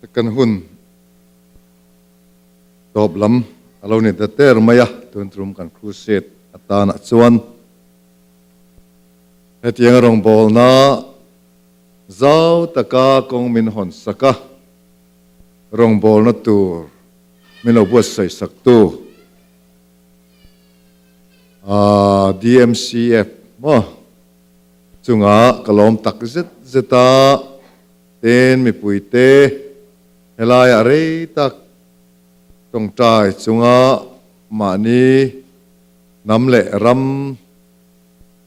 kan hun top lam alo ni ta ter maya tun trum kan crusade atana chuan hetiang rong bol na zau taka kong min hon saka rong bol na tur min lo buat sai sak tu DMCF mo chunga kalom tak zeta ten mi puite helai are tak tong trai chunga mani nam le ram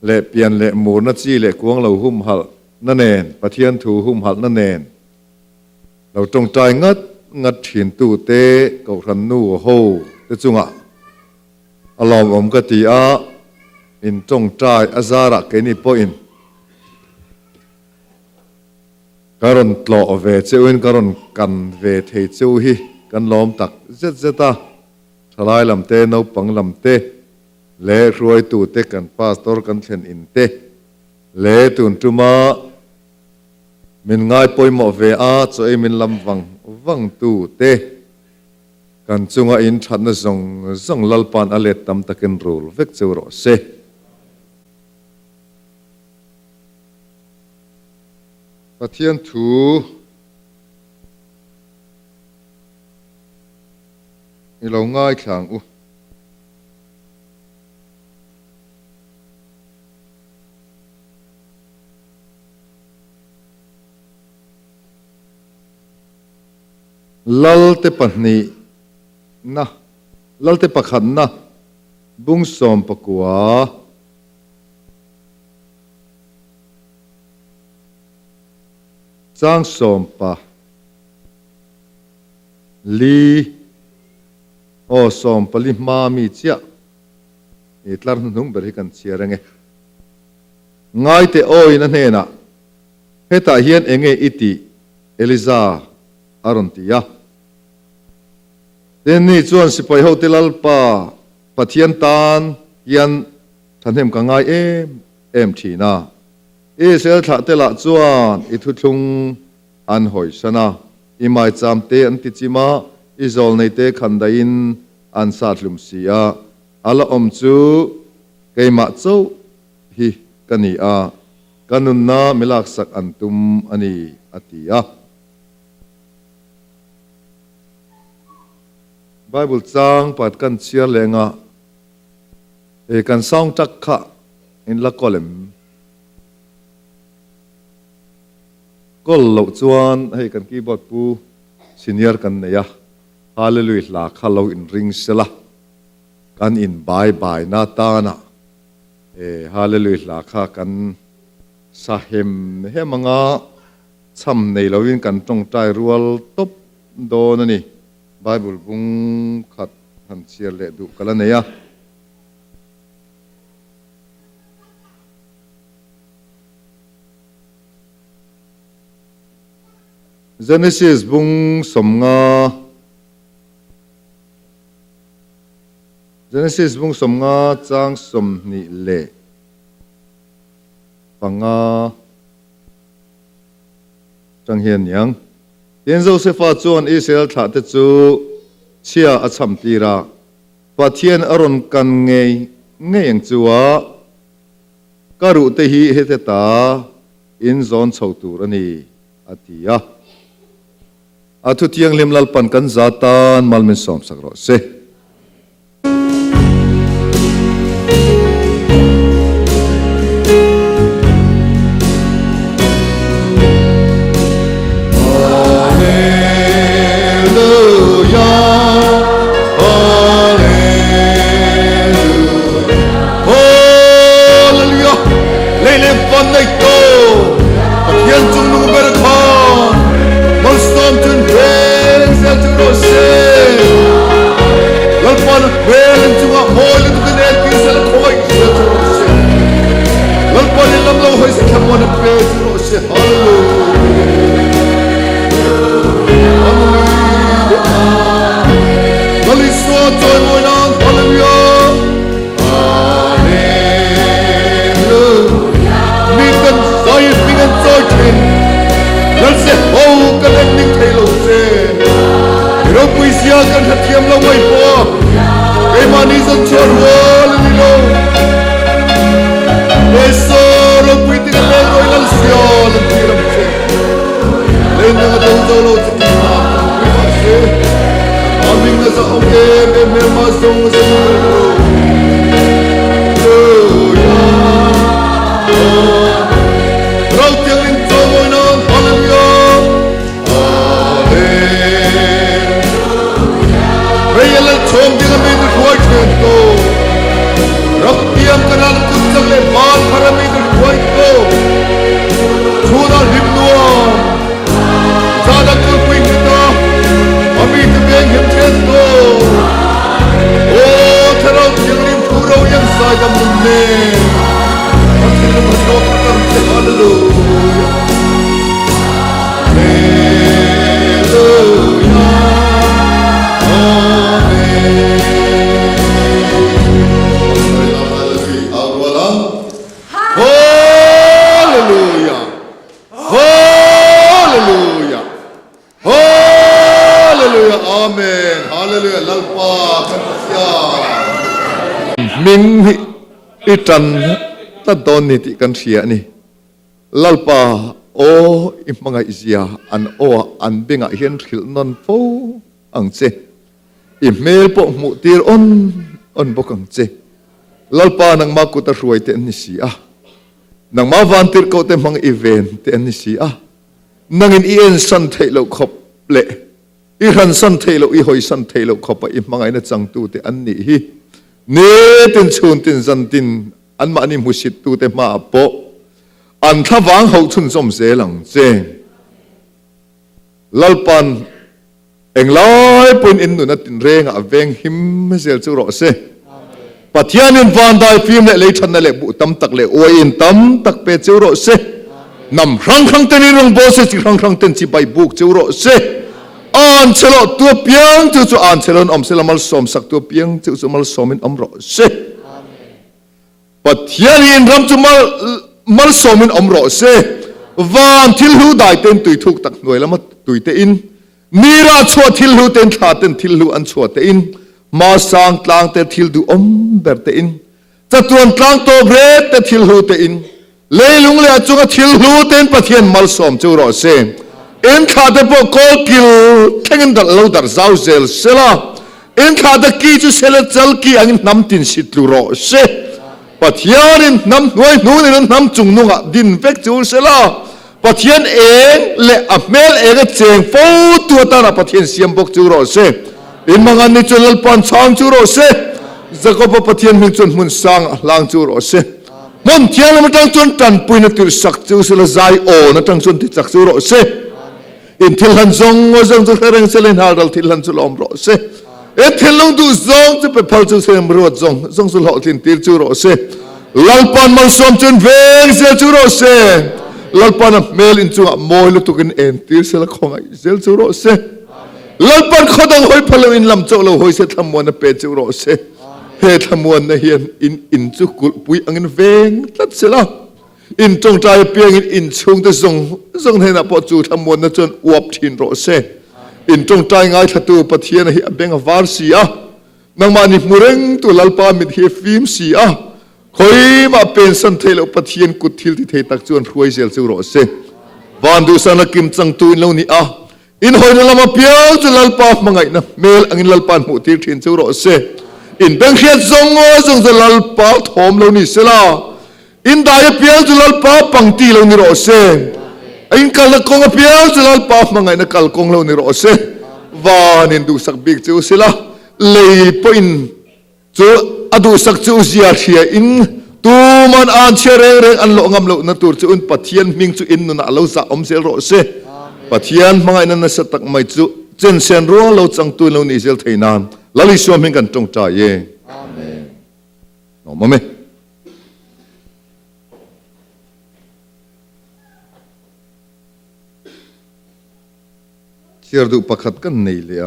le pian le mur na chi le kuang lo hum hal na nen pathian thu hum hal na nen lo tong trai ngat thin tu te ko ran nu ho te chunga alom om ka ti a in tong trai azara ke ni po in karon tlo ve cheuin karon kan ve thei cheu hi kan lom tak zeta thalai lam te no pang lam te le ruai tu te kan pastor kan thlen in te le tun tuma min ngai poimo ve a choi min lam wang tu te kan chunga in thatna zong lalpan alet tam takin rul vek cheu ro se pathian thu i lo ngai thlang u lal te pahni na lal te pakhat na bung som pakua chang som pa li o som pali ma mi chia e tlar nung ber hi kan chia range ngai te oi na hne na heta hian enge iti Eliza arontia ten ni chuan sipai ho tilal pa pathian tan hian thanem ka ngai em thina sel tha te la chuan I thu thlung an hoi sana I mai cham te an ti chima I zol nei te khanda in an sa thlum sia ala om chu keima chau hi kani a kanun na milak sak antum ani atia Bible chang pat kan chia lenga kan song tak kha in la kolem kol lo chuan hei kan keyboard pu senior kan neya hallelujah la khalo in ring sela kan in bye na ta na hallelujah la kha kan sahem he manga cham nei lovin kan tong tai rual top do na ni Bible bung khat han chia le du kala neya Genesis bung somnga chang som ni le panga chang hian yang Tiên Josepha chuan Israel tha te chu chia a cham tira pathian aron kan ngeng chuwa karu te hi heteta in zon chhotur ani atia athu tiang lim lal pan kan zatan malmin som sakro se Let's say, oh, God, let me tell you, กันทัดเทียมเราไว้พอไอ้มานี่สันชวนวัวเลยนี่เราเอโซเราพิจารณาโดยลังเสียวลังที่ลำเชเล่นยังต้องโดนเราจะกินมาไม่มาเสียอามิงนะสังเกตเอ็มมาส่งสังเราเที่ยงลิงโจมนอนฮาเลลูยาฮาเลลูยาเรียนและชมที่เราไม่ได้ช่วยเชิญโตรักเทียมกันนั้นกุศลและบานพระไม่ได้ช่วยโตชูดาหิมนัวซาดักกุยกิตาอามีตะเบียงเห็นเชิญโตโอ้ถ้าเราเที่ยงลิงผู้เรายังสายดำเนินมิงอิจันตัดตอนนี้ที่กันเสียนี่ลัลปาโออิมังอิเสียอันโออันเบงะเฮียนขิลนนโฟอังเจอิเมลปอมุตีรอนบกังเจลัลปานังมากุตรวยเตนิเสียนังมาวันติรโกเตมังอีเวนเตนิเสียนังอินเอ็นสันเทโลขบเละอีรันสันเทโลอีหอยสันเทโลขบอิมังไอเนจังตูเตอันนี้ฮีเนตินชูนตินจันตินอันมานิมุสิตตูเตมาโปอันทวังเขาชุนสมเสลังเจลัลปันเอ็งลอยปุ่นอินนุนัตินเรงอเวงหิมเซลจูโรเซปัทยานินวันได้ฟิล์มเล่ชันนั่นเล่บุตัมตักเล่โออินตัมตักเปจูโรเซนำครั้งครั้งเตนิรงโบเซจิครั้งครั้งเตนจิใบบุกจูโรเซอ่านเชลตัวเปียงจู่ๆอ่านเชลอนอมเซลมัลสอมสักตัวเปียงจู่ๆมัลสอมินอมโรเซปัทยานินรำจุมัลสอมินอมโรเซวันทิลหูได้เต็นตุยทุกตักหน่วยแล้วมาตุยเตอินมีราชัวทิลหูเต็นขาเต็นทิลหูอันชัวเตอินมาสร้างกลางเตทิลดูอมเบรเตอินจะตัวนกลางตัวเบรเตทิลหูเตอินเลยลุงเลยจุกทิลหูเต็นปัทยานมัลสอมจูโรเซเอ็นขาเตปโกกิลแข่งดัลลูดัร์ซาวเซลเซลาเอ็นขาเตกีจูเซลเซลกีอันน้ำตินสิตลูโรเซปัทยานินน้ำหน่วยนู้นน้ำจุงนุ่งดินเฟกจูเซลาปัทยานเองและอับเมลเองเจงฟูตัวตาปัทยานเสียมบกจูโรเซอินมังอันนี้จนลปันช่างจูโรเซจะก็ปัทยานมิจนมุนสังลางจูโรเซมันเที่ยงมันตั้งจนตันปุยนักตุลสักจูเซลใจโอนักตั้งจนที่สักจูโรเซอินทิลหันซงว่าซงจะเร่งเซลินฮาร์ดัลทิลหันสุลอมโรเซเอทิลลงดูซงจะไปพัลจูเซมรวดซงสุลหอทินติลจูโรเซลัลปันมันสมจนเวงเซลจูโรเซลัลปันเมลินจูอ่ะมอยลุตุกันเอ็นติลเซลคงไอเซลจูโรเซลัลปันเขาต้องหอยพลวินลำโจเราหอยเซทำมวนเปจูโรเซเฮทำมวนนะเฮียนอินจุกุลปุยอังเงินเวงตัดเสละอินจงใจเปียงอินชุงแต่ทรงให้นับพอจูทำมวลนั้นจนอวบทินโรเซอินจงใจง่ายทัดตัวปะเทียนให้เบงวาร์เสียนังมานิมุเรงตัวลัลปามิดเฮฟิมเสียคอยมาเป็นสันเทลปะเทียนกุดทิลที่เทตักจวนรวยเซลซูโรเซวันดูสันกิมจังตูนเหล่านี้อินหอยนั่นละมาเปียวจะลัลปามังไงนะเมลอังอินลัลปาหมุทิลทินซูโรเซอินเบงเขียนทรงจะลัลปาทอมเหล่านี้เสละอินได้เปียจุลลป้าปังตีเรานิโรเซอินกัลกงเปียจุลลป้ามังไงนักกัลกงเรานิโรเซวานินดูสักบิกจูสิละเลยปอินจูอดูสักจูเสียเชียอินตูมันอ่านเชเรงอันโลงามโลนัตุจูอินปัทยันมิงจูอินนุนอาลูซาอมเซลโรเซปัทยันมังไงนั้นสตักไม่จูเจนเซนรัวเราจังตุนเรานิเซลไทยนานลลิชวมิงกันจงใจเย่โอ้มาไหมเชื่อดูประคัดกันในเลีย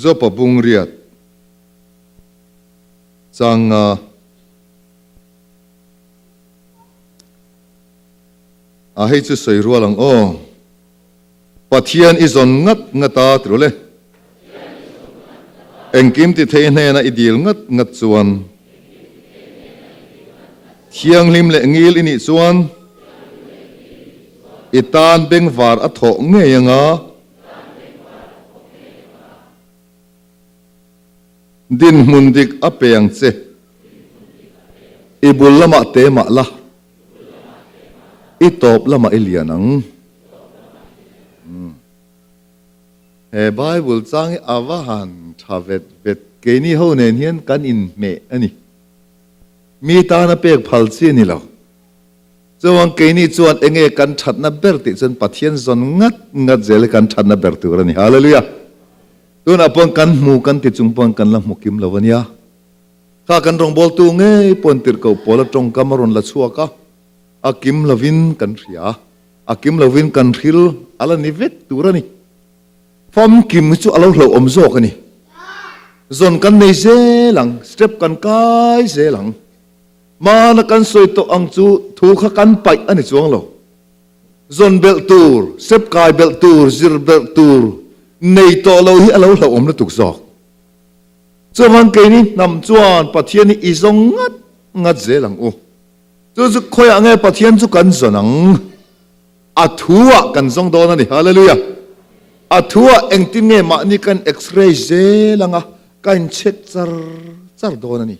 จบบุงเรียดจังให้จะใส่รัวหลัง ปะเทียนอิจนงัดงัดตาตรุเลยเอ็งกิมติเทนเนนะอิดีลงัดงัดส่วนเทียงลิมเลงิลอินิส่วนอิตานเบงวาร์อัทโหเงยงาดินมุนดิกอเปียงเซอิบุลละมาเตมาละอิตอบละมาอิเลียนังเฮ้ไบเบิลจังอาวาหันทาเวตเวตเกนี่เขาเนียนกันอินเมอันนี้มีตาหน้าเปียกพัลซีนี่แล้วจวนเกนี่จวนเองกันชัดนับเบอร์ติจนปัทเทียนจนงัดเจลกันชัดนับเบอร์ตัวนี่ฮาเลลูยาตัวนับปนกันหมู่กันติดจุงปนกันละหมุกิมละวันยาข้ากันรองบอลตัวเงยปนติดเก่าปอละตรงกำมารอนละชัวกะอากิมละวินกันเสียอากิมละวินกันทิลอะไรนิเวศตัวนี่ฟอมกิมจู่อะไรเราอมโซกันนี่จนกันในเซหลังสเต็ปกันกายเซหลังมานักันสวยตัวอังจูถูกกันไปอันนี้จวงเราจนเบลตูร์สเต็ปกายเบลตูร์ซิร์เบลตูร์ในตัวเราที่เราอมแล้วถูกซอกจวนกันนี่นำจวนปะเทียนนี่อีสงงัดเซหลังโอ้จู่คอยอะไรปะเทียนจู่กันสนังอัทัวกันสองตัวนั่นนี่ฮาเลลูยาอัทัวเอ็งติเมมานี่กันเอ็กซเรย์เซหลังอ่ะกันเช็คซาร์ตัวนั่นนี่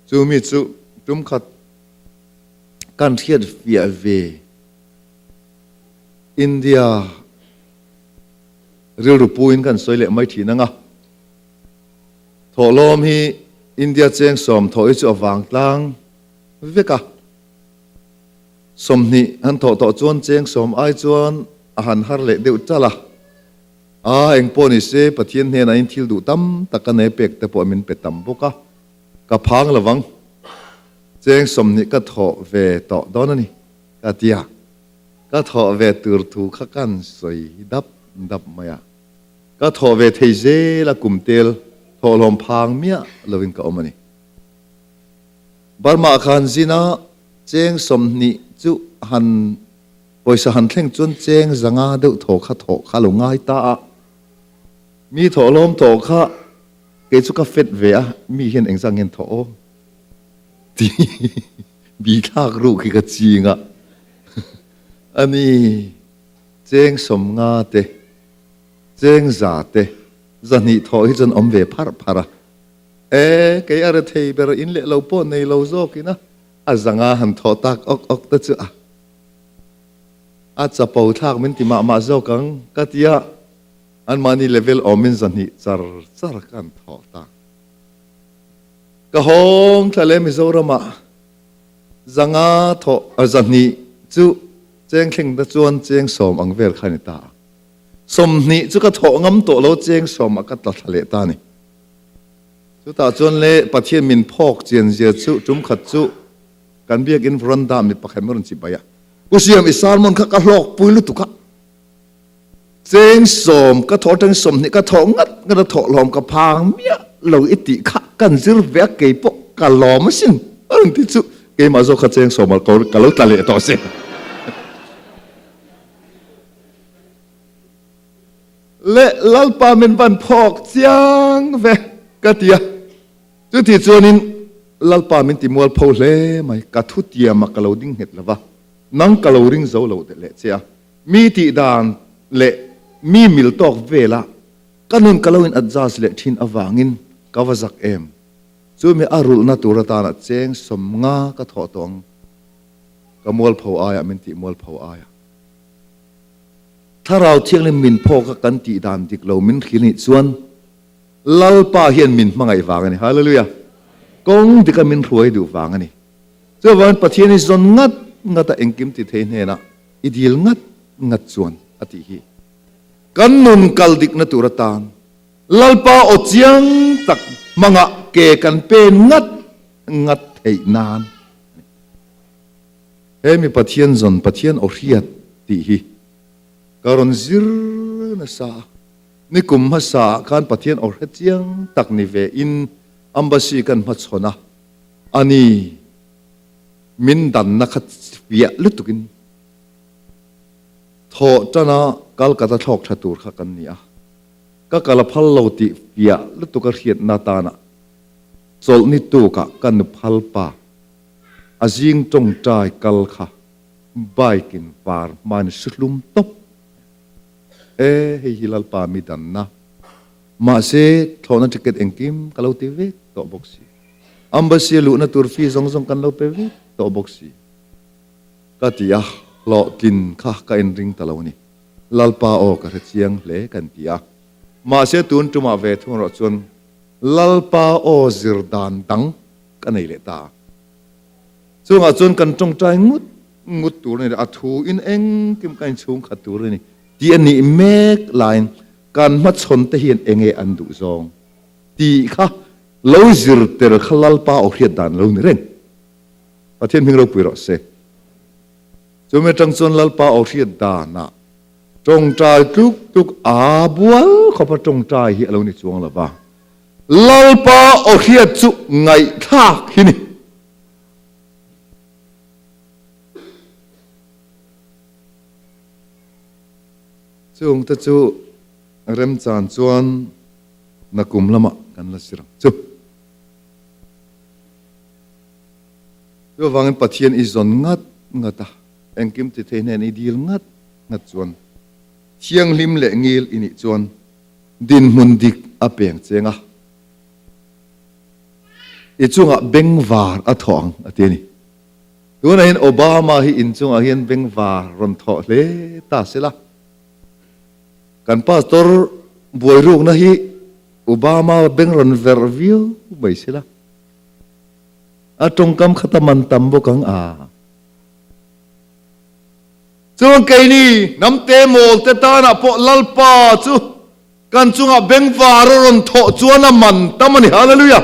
จู่มีจู่จุ่มขัดการเทียดฟิอาเวอินเดียเรื่องรูปูอินกันสวยเละไม่ทีนังอ่ะถอลมฮีอินเดียเจงสมถอยจู่วางตังเวกะสมนี่อันถอต่อจวนเจงสมไอจวนอาหารฮาร์เละเดือดจ้าละเอ็งปนิเสปะเทียนเฮนัยทิลดูตั้มตะกันเนเปกแต่ปอมินเป็ดตั้มบุกะกับพังระวังเจงสมนี่ก็ถอเวต่อดอนนี่ก็เตียก็ถอเวตูร์ถูกกันสวยดับมาอ่ะก็ถอเวเทเจละกุมเตลถอลมพังเมียละวินก็อมันนี่บาร์มาคันจีน่าเจงสมนี่จุหันปอยสหันเท่งจนเจงจังอาเดือดถอข้าลงง่ายตามีถอลมถอข้าเกิดสุขเฟดเวียมีเห็นเองสังเงินถอที่บีทากรู้คือกระจีงอ่ะอันนี้เจงสมงาเตเจงจ่าเตจันนี่ถอยจนอมเวพาระเอ๊ะแกอะไรเทย์เบอร์อินเล่เราปนในเราโซกินะอาจังอาหันถอตักอกตะจ้าอาจจะเป่าทากมันที่มาโซกังกัตยาอันมานี่เลเวลอมินจันนี่จาร์กันถอตักก็ห้องทะเลมิโซรามาจังอาถอจันนี่จู่เจงเข่งตะจวนเจงสมอังเวลขันตาสมนี่จู่ก็ถองำโตเราเจงสมกัตตะทะเลตานี่จู่ตาจวนเล่ปะเทียนมินพอกเจียนเจียจู่จุ่มขัดจู่กันเบียกินฟรันดามิปะเขมรุนจิบายะกุศิยามอิสานมันก็หลอกปุยลุตุกะเจงสมก็ถอเจงสมนี่ก็ถองัดก็ถอลอมก็พางเมียเราอิติขะกันซิรเวกเกยปกกันลอมสินอันที่จู่เกยมาโซขะเจงสมก็กะลุตะเลต่อเสเละลัลปามินบันพอกเจียงเวกะเตียจู่ที่จวนินลัลปามินติมวลพอเล่ไม่กัทุติยามากะลาวดิ้งเห็ดละวะนังกะลาวริงโซลาวเดเละเสียมีติดานเละมีมิลตอกเวละกันนุนกะลาวินอัดจาสเละทินอวางินกาวจักเอ็มจู่มีอารุลนาตุรตานะเจงสมงากะถอตองกะมวลพออายะมินติมวลพออายะถ้าเราเที่ยงเลยมินพอกันติดานติกเรามินขินิส่วนลัลปาเฮียนมินมังไงวางนี่ฮาเลลูยากงติกามินรวยดูวางนี่เจ้าวันปะเทียนนี่ส่วนงัดเอ็งกิมติเทนเฮนะอิดีลงัดส่วนอติฮีกันนุนกัลดิกนตุรตานลัลปาอดเจียงตักมังะเกกันเป็นงัดเฮนานเฮ้มีปะเทียนส่วนปะเทียนอริยติฮีการอนซิรนะซานี่กุมภาษาการปะเทียนอริยเจียงตักนิเวอินอัมบาซีกันมาชนะอันนี้มินดันนักเวียลุตุกินท ทอจนะกัลกัตทอกทัตูร์ขักันเนี่ยก็กัลพัลโลติเปียลุตุกเขียดนาตานะสลนิตุกะกันพัลปาอาจิงจงใจกัลค่ะใบกินปาร์มันสุลุมตบให้ฮิลลปามิดันนะมาเสทอนันจะเกิดเองกิมกัลติเวตตบกสีอัมบาซีลุนัตุรฟีซงกันเราเปวิตตบกสีก็ที่อ่ะหลอกกินข้ากันริงตะลาวนี่ลลปาโอกระเชียงเล่กันที่อ่ะมาเสตุนจุมาเวทุนรจวนลลปาโอซิรดานตังกันในเลตาส่วนอาจวนกันจงใจงุดตัวนี่อัทูอินเองกิมกันชงขัดตัวนี่ที่อันนี้เมกไลน์การมัดชนเตียนเองอันดุซองที่ข้าเราจิรเตอร์ขลัลปาโอเขียดานเรานี่เร่งประเทศมิงเราปุยรอเซจงเมื่อจังส่วนลัลปาโอเขียดานะจงใจทุกอาบัวเขาพระจงใจเฮียเรานี่จวงละบ้าลัลปาโอเขียดจุไงท่าที่นี่จงตะจูเริ่มจานจวนนักกุมละมะกันละสิรังจูวังเงินปัทยันอิจอนงัดตาเอ็งกิมติเทนเนนดีลงัดจวนเชียงลิมเละงิลอินิจวนดินมุนดิกอเปียงเจงะอีจงอ่ะเบงวาร์อัทองอันนี้ตัวนั้นโอบามาฮิอินจงอ่ะเห็นเบงวาร์รอนทอเลตาเสละกันพาสตอร์บวยรูกนะฮิโอบามาเบงรอนเวอร์วิวไม่เสละอาจงกำขตมันตำบกังอาจงไกนี่น้ำเตโมลเตตานะพอลัลปาจูกันจงอ่ะเบงวาร์รอนทอจวนน้ำมันตำมันฮาเลลูยา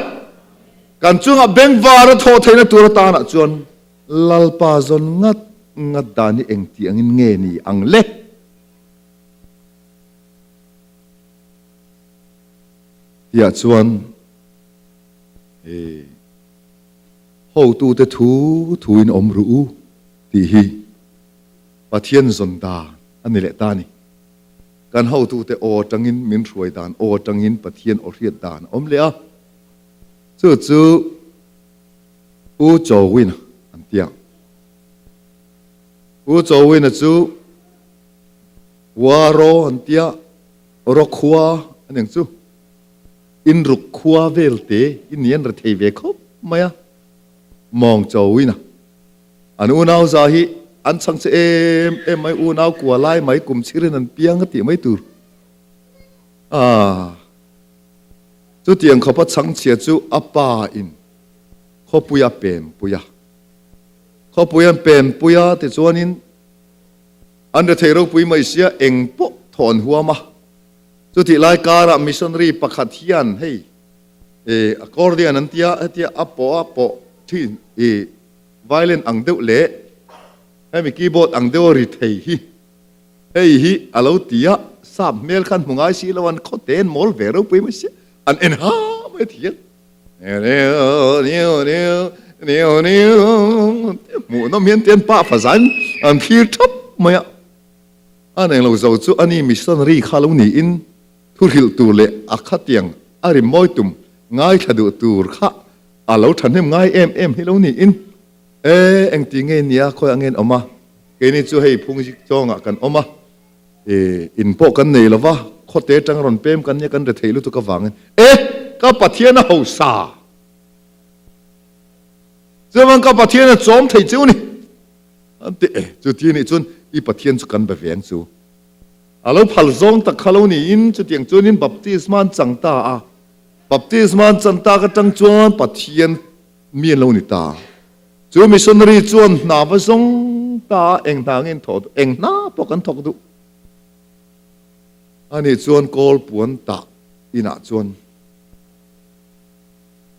กันจงอ่ะเบงวาร์ทอเทนตัวตานะจวนลัลปาจนงัดดานี่เองที่อังเงนี่อังเล็กอย่าชวนhow tu te thu in om ru ti hi pathian zon da ani le ta ni kan how tu te o tangin min ruai dan o tangin pathian o riat dan om le a chu u cho win an tia u cho win chu wa ro an tia ro khwa aneng chu in ruk khwa velte in nian ra thei ve khop maya มองเจ้าวินะอันอูนาวซาฮิอันสังเสไม่อูนาวกลัวไล่ไม่กลุ่มชิรินันเปียงก็ตีไม่ตูร์จุดเตียงเขาพัดสังเสียจูอัปปาอินเขาปุยาเป็นปุยาเขาปุยาเป็นปุยาแต่ส่วนนี้อันเดอร์เทโรปุยไม่เสียเองปุ๊ถอนหัวมาจุดที่รายการมิชชันนารีประคัตเทียนให้คอร์เดียนันเตียอัปปอที่ไวเลนอังเดวเละให้มีคีย์บอร์ดอังเดวริเทฮีเฮ้ยอาลูตียสามเมลคันมุงไอซีละวันเขาเต้นมอลเวรุไปไม่ใช่อันเอ็นฮาไม่เทียนเนี่ยหมูน้ำเมียนเตียนป้าฝาซันอันพีร์ทับไม่อะอันเองเราจะจูอันนี้มิชชันนารีข้าลุนี่อินทุริลตูเละอักขัดยังอาริมอยตุมง่ายขดูตูร์ข้าเราทันเห็นง่ายเอ็มให้เรานี่อินเอ็งตีเงี้ยเนี่ยคอยอังเงินออกมาเกนี่จะให้พุงจิกจ้องกันออกมาอินพวกกันเนี่ยหรอวะโคตรจังรอนเปมกันเนี่ยกันจะเทลุตุกฟังก็ปะเทียนเอาซาเจ้ามันก็ปะเทียนจอมไทยเจ้านี่อันเดจุดที่นี่จนอีปะเทียนสุกันแบบแหวนจูเราพัลซองตะขลุ่นี่อินจุดอย่างจนอินบัพติสมันจังตาบัพติสมันจันตากจังจวนปัทเทียนมีนเราหนิตาจูมิชชันนารีจวนนาบซงตาเองทางเงินถอดเองน้าปกันถอดดูอันนี้จวนโกลปวนตาอินาจวน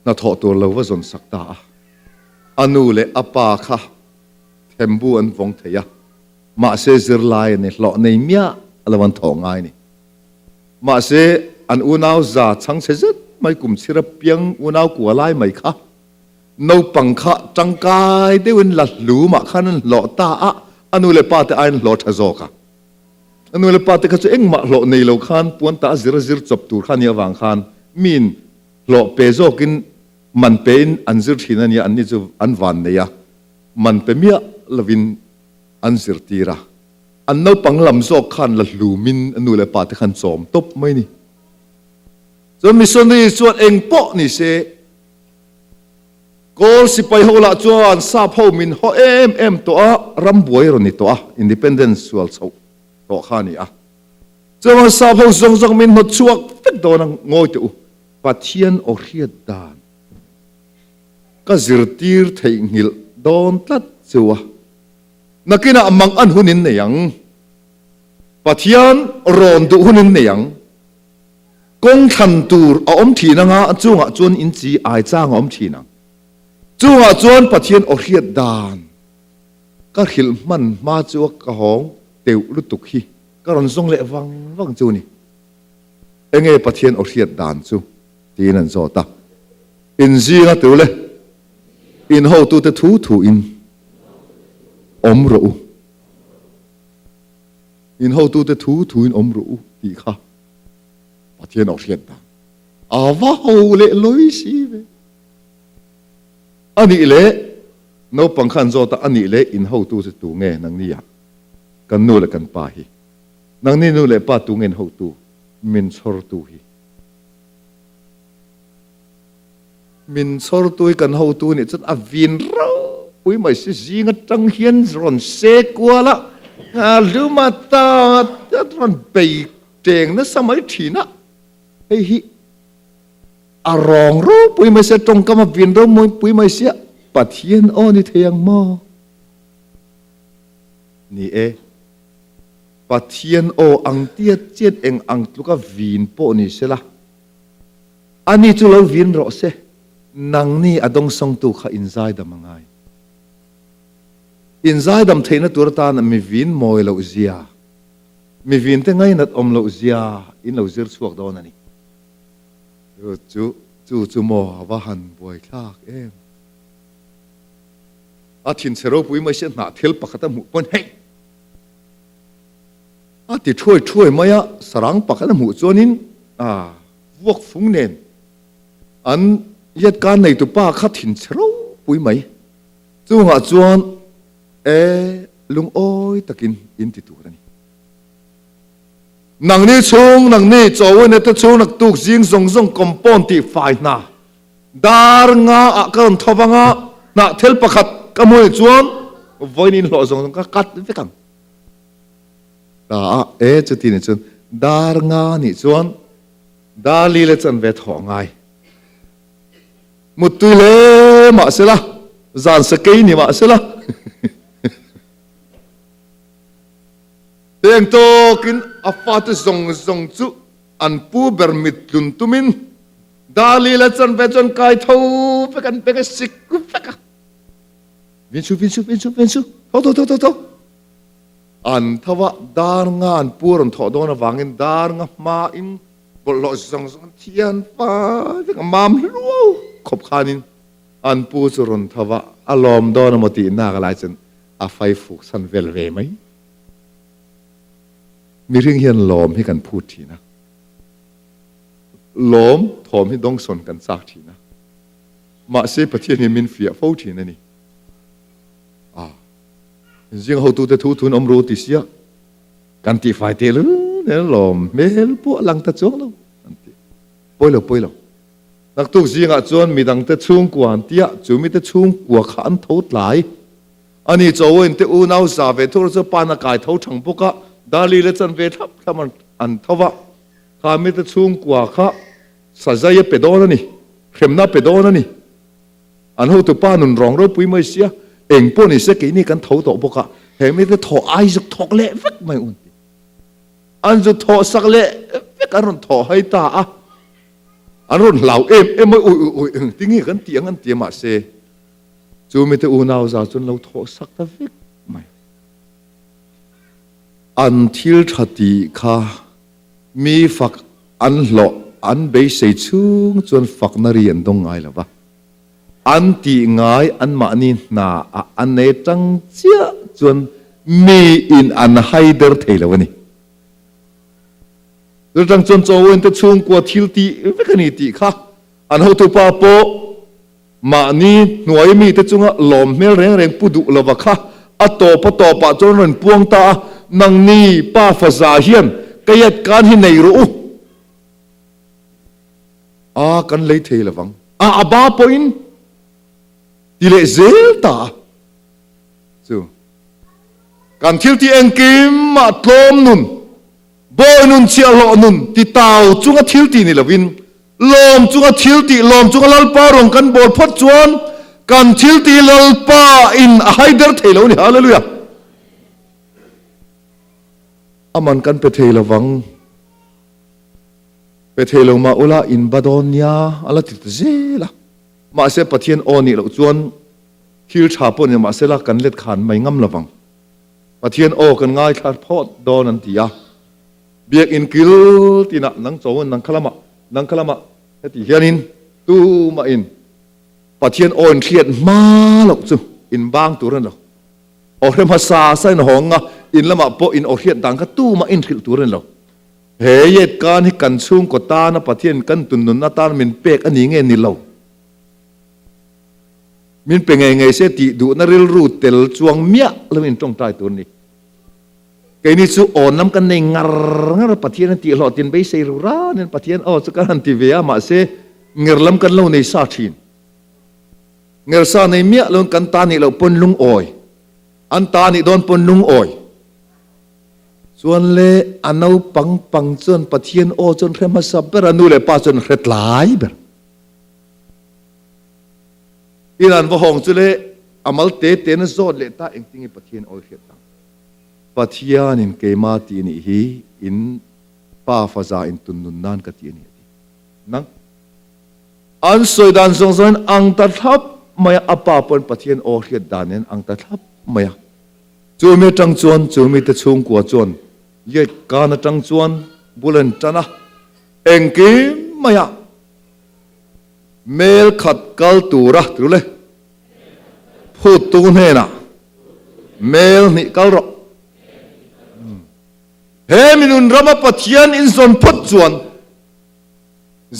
น่าถอดตัวเราว่าจนสักตาอนุเลอปาค่ะเทมบูอันฟงเทียมาเซซิร์ไลเนี่ยหล่อในเมียอะไรวันถองไงนี่มาเซอันอูนาวจ่าชังเสจไม่กลุ่มศิลปินอูนาวกัวไล่ไหมคะนูปังคะจังกายได้วันหลัดหลูมาขันหล่อตาอันนูเลปาแต่อันหล่อทะโจค่ะ อันนู้นเลยปาติกจะเอ็งมาหล่อในโลกขันปวนตาซิรจบตูขันยาวางขันมินหล่อเปโซกินมันเป็นอันซิรที่นั่นยาอันนี้จะอันวันเนี่ยมันเป็นเมียลวินอันซิรตีระอันนู้นปังลำโซขันละลูมินอันนู้นเลยปาติขันสมตบไม่นี่จนมีส่วนนี้ส่วนเอ็งโปนี่เสกอลสิไปหัวละจวนซาพอมินหัวเอ็มตัวรำบวยรนี่ตัวอินดิเพนเดนซ์ส่วนเขาตัวข้านี่จนซาพอจงมินหัวชวกฟิกโดนงอยตัวปัทยันโอเรียดานก็จิรตีร์ไทยงิลโดนตัดจัวนักกินมังอันหุนินเนี่ยยังปัทยันรอนดูหุนินเนี่ยยังกงทันตูร์อมทีนังจูงจวนอินจีไอจ้างอมทีนังจูงจวนปัทยันโอเรียดานก็หิลมันมาจวกกะหองเตียวลุตุกฮีก็รอนทรงเละวังจูนี่เองปัทยันโอเรียดานจูทีนั่นโซตาอินจีก็ตัวเลยอินหูตัวเตทูอินอมรูอินหูตัวเตทูอินอมรูดีค่ะปัทยันโอเรียดานว่าหูเละลอยสิเวอันนี้เละโนปังขันโซตาอันนี้เละอินหูตัวเตตูเงนังนี่กันนู่นเลยกันป่าฮีนังนี่นู่นเลยป่าตูเงินหูตัวมินชอร์ตูฮีมินสอร์ตัวกันหูตัวนี่จนอวินเราปุ้ยไม่ใช่จีงจังเฮียนรอนเสกว่าละลืมมาตาจะรอนไปเจงนะสมัยที่นะเฮ้ยอารองรู้ปุ้ยไม่ใช่ตรงกับมาวินเราปุ้ยไม่ใช่ปัทยันโอนี่เทียงมอนี่ปัทยันโออังเตียเจ็ดเองอังลูกวินโปนี่ใช่ละอันนี้จุลวินรอเสนังนี่อดงส่งตัวข้าอินไซด์ดำมังไงอินไซด์ดำเทนตัวตานะมีวินมอยเลวเซียมีวินแต่ไงนัดอมเลวเซียอินเลวเซียสวกโดนนี่จูโมว่าหันบวยคลากอาทินเสรปุยไม่ใช่หน้าเทลปะขัดหมู่ปนเฮอาทิช่วยมาสรังปะขัดหมู่จวนินวกฟุ้งเนนอันเหตุการณ์ในตัวป้าขัดหินเชราปุยไหมจู่หาจวนลุงโอ้ยตะกินอินติตัวนี่นังนี่ชงนังนี่โจวันนี้ตะชงนักตุกจิงส่งคอมปอนตีไฟน่ะดาร์งาอักกันทบังน่ะเทลปะขัดกมวยจวนวันนี้หล่อส่งก็กัดไปกันจุดที่นี่จวนดาร์งานี่จวนดาลีเลจันเวทหองไงมุตุเลมาเสละจานสเกยนี่มาเสละเตียงโตกินอาฟาตซงจุอันปูเบอร์มิดลุนตุมินดาลีละจันเวจันไกทูไปกันสิกุไปกันวินชูโตอันทว่าดาร์งานปูรันทอดอนวางินดาร์งมาอินบลอซงเทียนฟ้าไปกันมามลูขบขานินอันปูจรุนทว่าอารมณ์ดอนมติน่ากลายจนอาไฟฟุกสันเวลเวไหมมีเรื่องเฮียนลมให้กันพูดทีนะลมถมให้ดงสนกันสักทีนะมาเสียประเทศนี้มินเฟียฟูทีนั่นนี่จริงเขาตัวแต่ทุนอมรูติเสียกันตีไฟเตลือเนี่ยลมเมลพวกหลังตะจงแล้วป่วยแล้วนักตุกจิงจวนมีดังตะชุ่งกวนเตียจูมีตะชุ่งกวขันทุดไหลอันนี้โจวันเตอูน่าสาเวทุรสปานกายทุดทั้งพวกดาลีเลจันเวทับถ้ามันอันทว่าข้ามีตะชุ่งกวข้าสัจจะเป็ดโดนนี่เข็มน่าเป็ดโดนนี่อันหูตัวป้านุนร้องเราปุยไม่เสียเองพวกนี้เสกนี่กันทุดต่อพวกเห็นไม่ได้ถอไอสักถอกเละฟักไม่อุ่นอันจะถอสักเละฟักอันนั้นถอให้ตาอันนั้นเหล่าไม่อุ้ยที่นี่กันเตียงมาเสจูไม่ได้อูน่าจะจนเราถอสักตะฟักไม่อันที่ทัดดีค่ะมีฝักอันหล่ออันเบสชุ่งจนฝักนเรียนตรงไงล่ะวะอันตีง่ายอันมานี่นาอันเนจังเจ้าจนมีอินอันไฮเดอร์เทลวันนี้ เรื่องจนโจวันจะช่วงกว่าทิลตีไม่กันนี่ตีค่ะอันเขาตัวป้าโปมานี่หน่วยมีแต่จุงหลอมเมลแรงปุดุลวะค่ะอัตโตปตปะจนรันพวงตานังนี่ป้าฟาซาเฮียนกยัดการที่ไหนรู้กันเลยเทละวังบ้าปอินที่เลเซลตาสู้การทิลที่เองกิมมาทลมนุนบอยนุนเชียร์หลอนุนที่เต่าจุงทิลที่นี่ละวินลมจุงทิลที่ลมจุงลัลปารงกันบอลพัดจวนกันทิลที่ลัลปาอินไฮเดอร์เทลนี่ฮาเลลูยามันกันไปเทละวังไปเทลงมาอุลาอินบาดอนยาอะไรติดเจล่ะมาเสปะเทียนออนี่เราจวนคิวชาปนเนี่ยมาเสละกันเล็ดขานไม่งำละวังปะเทียนออกันง่ายขาดพอดดอนันติยาเบียกอินกิลตีน่ะนังโจนังคลามะที่เฮียนินตูมาอินปะเทียนออนเครียดมาหรอกจูอินบางตัวนั่นหรอกออกเรื่องภาษาใส่หองอ่ะอินละมาปออินออกเครียดต่างก็ตู้มาอินคิลตัวนั่นหรอกเหตุการณ์ที่กันชุ่มกตานะปะเทียนกันตุนนุนนาตามินเป็กอันนี้ไงนี่เรามินเป็นไงเสียติดูนาริลรูเตลจวงเมียแล้วมินตรงใจตัวนี้ไอ้นี่สู้อ่อนน้ำกันในงารปะเทียนติหลอดตินไปเซรุราเนี่ยปะเทียนสักการติเวียมาเสเงรล้ำกันเราในซาชินเงรซาในเมียลงกันตานี่เราปนลุงอ่อยอันตานี่โดนปนลุงอ่อยส่วนเล่อันเอาปังจนปะเทียนจนเริ่มมาสับเบรานูเล่ป้าจนเร็ดหลายเบรอีนั่นว่าห้องจุเล่อามัลเตเตนโซดเล่ตาเองติงปะเทียนเร็ดตังปะเทียนินเกมาตีนี่ฮีอินป้าฟาซาอินตุนนุนนานกะตีนี่นังอันสวยดานสงสารอังตัดทับมายอาป้าปนปะเทียนเร็ดดานเนี่ยอังตัดทับมายจูเมจังจวนจูเมตะชงกัวจวนเยกการจังจวนบุลันจันะเองกิมายเมลขัดกัลตูระตุเลยพูดตูนเฮนะเมลนี่กัลรอเฮมินุนรำปะเทียนอินส่วนพัดจวน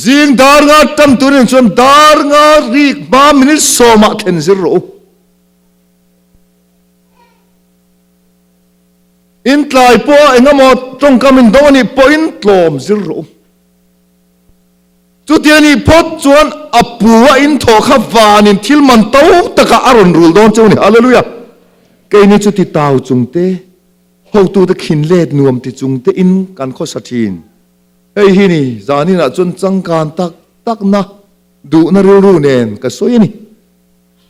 จิงดาร์งาตั้มตุนินส่วนดาร์งารีกมามินิโซมาเทนซิโรอินทลายปัวเองก็หมดตรงกำมินโดนี่ปอินทลอมซิโรจุดเดียนี่พดจวนอปัวอินทอขวานินทิลมันเต้าตะกะอารอนรูลดอนเจ้านี่ฮาเลลูยาเกนี่จุดที่ตาวจุงเตเขาตัวตะขินเล็ดนวมที่จุงเตอินกันข้อสัตินเฮ้ยฮินี่จานี่นะจนจังการตักนะดูน่ารู้เนนก็สวยนี่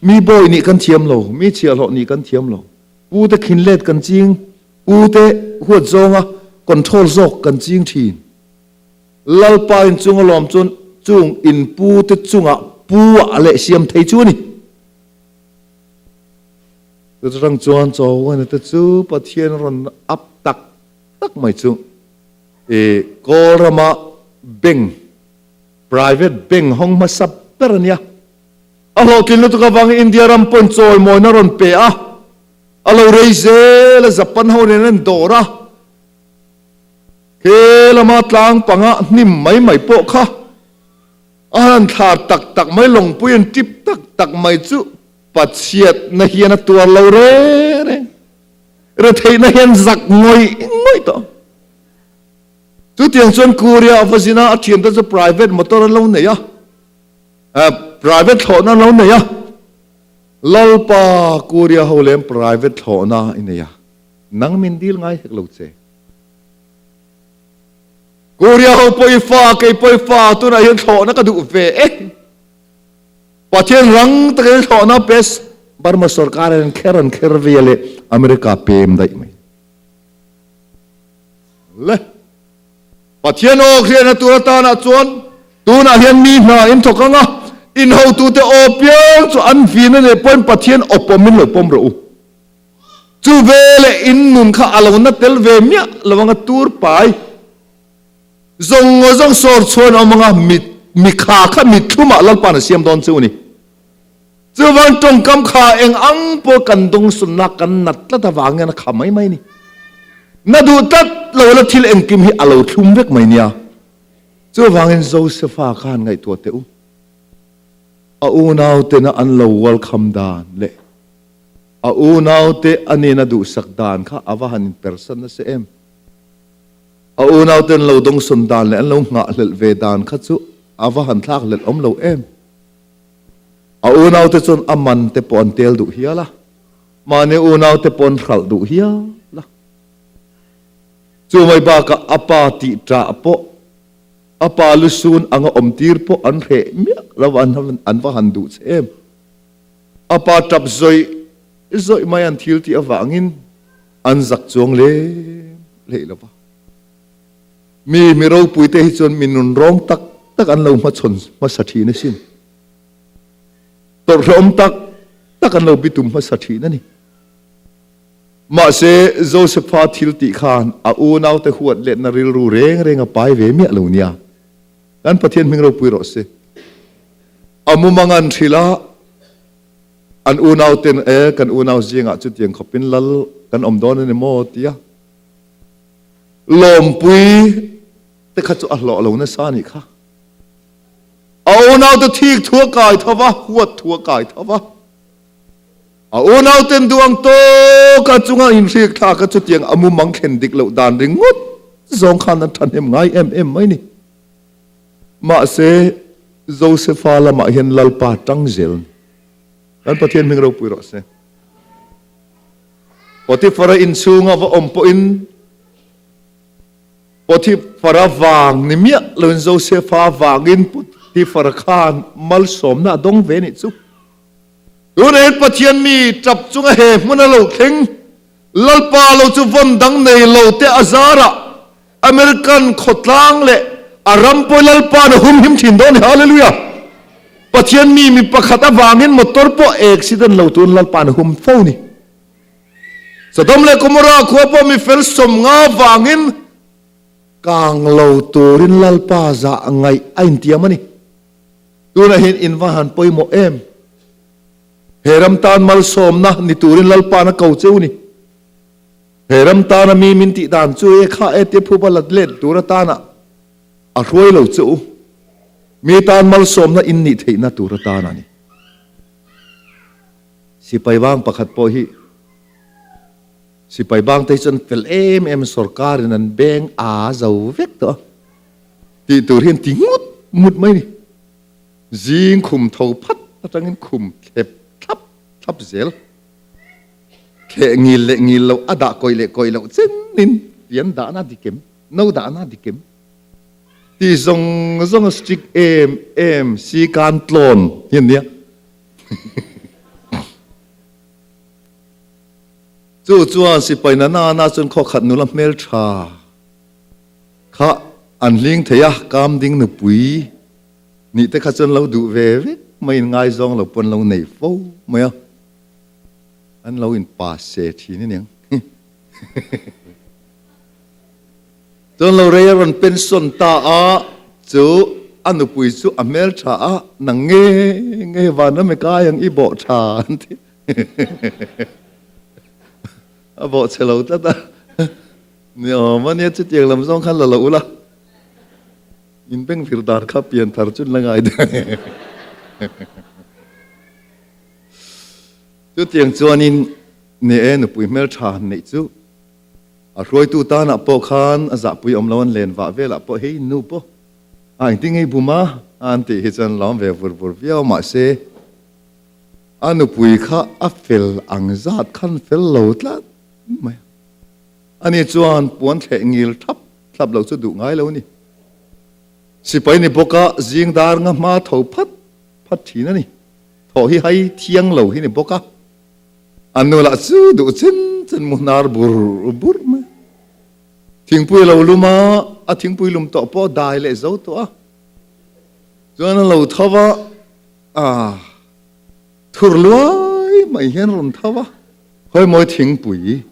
มีบอยนี่กันเทียมเรามีเชียร์เรานี่กันเทียมเราปูตะขินเล็ดกันจริงปูเตหัวจงอ่ะคอนโทรลโซกกันจริงทีลลปายจุงลอมจุงอินปูเตจุงอ่ะปูอะไรเสียมไทยจูนี่ตัวรังจวนโจวันนี้จูปะเทียนรอนอับตักไม่จุงกอรมาเบง private เบงห้องมาสับเปรเนี่ยเอาเรากินแล้วตุกบังอินเดียรัมปนโจยมอยนารอนเปียเอาเราเรย์เซลจับปันหัวเรนันโดระเคลมาตลางปังอ่ะนิ่มไม่โปะค่ะอันขาดตักไม่ลงปุยนจิบตักไม่จุปัดเชียดในเฮียนตัวเราเร่เทในเฮียนจักงอยต่อจุดที่ส่วนคูเรียออฟฟิศน่ะเทียนตัวจะ private มอเตอร์เราเนี่ยprivate ถอนั้นเราเนี่ยลลปาคูเรียเขาเลี้ยง private ถอนะอินเนี่ยนังมินดีลง่ายเหรอเจ้คูเรียเขาไปฟ้าตัวไหนเห็นถอนะก็ดูเวปะเทียนรังตะเกียถอนะเปสบาร์มาสร์การเองแคร์เวียเลอเมริกาเปมได้ไหมเล่ปะเทียนโอเคนะตัวตาหน้าจวนตัวน่ะเห็นมีหน้าอินทกังอ่ะอินเขาตัวเตอเปียงจวนฟีนั่นเนี่ยเป็นปะเทียนอปมินเลยปมรู้จูเวเลอินนุนข้าอาลวันนั้นเตลเวเมียระวังตัวไปจงสอดชวนเอามังมีขาข้ามีทุ่มลัลปานเสียมดอนเจ้านี่เจ้าวันตรงกำขาเองอังปกันตรงสุนัขกันนัดละตะวางเงินขาไม่นี่ na du tat lo la thil engkim hi alo thum vek mai nia chu wangin Josepha khan ngai to te a u nau te na an lo welcome dan le a u nau te ani na du sak dan kha awahan in person na se em a u nau ten lo dong sun dan le an lo nga lel ve dan kha chu awahan thak lel om lo em a u nau te chon aman te pon tel du hiala mane u nau te pon khal du hiala chu mai ba ka apa ti tra po apa lu sun anga om tir po an re mi lawan an wa han du em apa tap zoi mai an thil ti awangin an zak chuang le lawa mi ro puite hi chon minun rong tak an lo ma chon ma sathi na sin tor rom tak an lo bitum ma sathi na ni ma se Josepha thil ti khan a u nau te huat let na ril ru reng a pai ve mi lo nia kan pathian ming ro pui ro se amu mangan thila an u nau ten kan u nau jinga chu tiang khopin lal kan om don ni mo tia lom pui te kha chu a lo na sa ni kha au nau te thik thua kai thawa huat thua kai thawa au nau ten duang to ka chunga in riek tha ka chu tiang amu mang khen dik lo dan ringut zong khan an than em ngai em mai ni ma se Josepha la ma hian lalpa tang zel kan pathian ming ro pui ro se Potifara in sunga va om po in Potifara wang ni mia lon Josepha wangin Potifara khan mal som na dong ve ni chu Yun pathian mi trap chunga he muna lo kheng lalpa lo chu von dang nei lo te azara American khotlang le aram po lalpa na him thin don hallelujah pathian mi pakhata wangin motor po accident lo tun lalpa na hum fo ni Sodom le Gomora kho po mi fel som nga wangin kang lo turin lalpa za ngai ain tiamani tuna hin inwahan poi mo em Heram tan mal som na ni turin lalpa na kau cheu ni Heram tan mi min ti dan chu e kha e te phu balat let tura tana a roi lo cheu mi tan mal som na in ni theina tura tana ni si pai wang pakhat po hi si pai bang te chon fel em sarkar nan beng a zau vek to ti turin tingut mut mai ni jing khum thau phat atangin khum khep thap zel khe ngil lo ada koi lo chen nin tian da na dikem no da na dikem ti zong stick em si kan tlon hin nia chu si pai na chun kho khat nu la mel tha kha an ling theya kam ding nu pui ni te kha chun lo du ve mai ngai zong lo pon lo nei fo mai an lo in pa se thi ni neng chon lo re ron pen son ta a chu anu pui chu amel tha a nang nge wa na me ka yang i bo tha a bo chelo ta nio ma ne chu tiang lam zong khan lo la in beng phir dar kha pian thar chun la ngai da chu tiang chuanin ne nu pui mel tha nei chu a roi tu ta na po khan a za pui om lon len wa vela po hei nu po ai ting ei buma an ti hi chan lom ve vur viao ma se anu pui kha a fel ang zat khan fel lo tla mai ani chuan puan the ngil thap lo chu du ngai lo ni si pai ni boka jing dar nga ma tho phat thi na ni tho hi hai thiang lo hi ni boka anu la chu du chen mu nar bur ma thing pui lo luma a thing pui lum to po dai le zo to a chuan lo thawa a thur loi mai hian ron thawa khoi moi thing pui